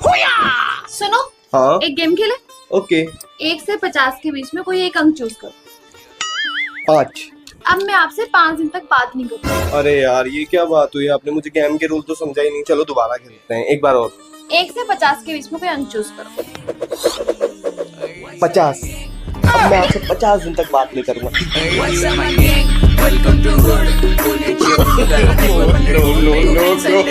सुनो, हाँ एक गेम खेले। ओके। 1 से 50 के बीच में कोई एक अंक चूज करो। 5। अब मैं आपसे 5 दिन तक बात नहीं करूँ। अरे यार ये क्या बात हुई, आपने मुझे गेम के रूल तो समझा ही नहीं। चलो दोबारा खेलते हैं, एक बार और। 1 से 50 के बीच में कोई अंक चूज करो। 50। अब मैं आपसे 50 दिन तक बात नहीं करूंगा। What's up, my gang? Welcome to Hood. Pull it chill. No, no, no, no.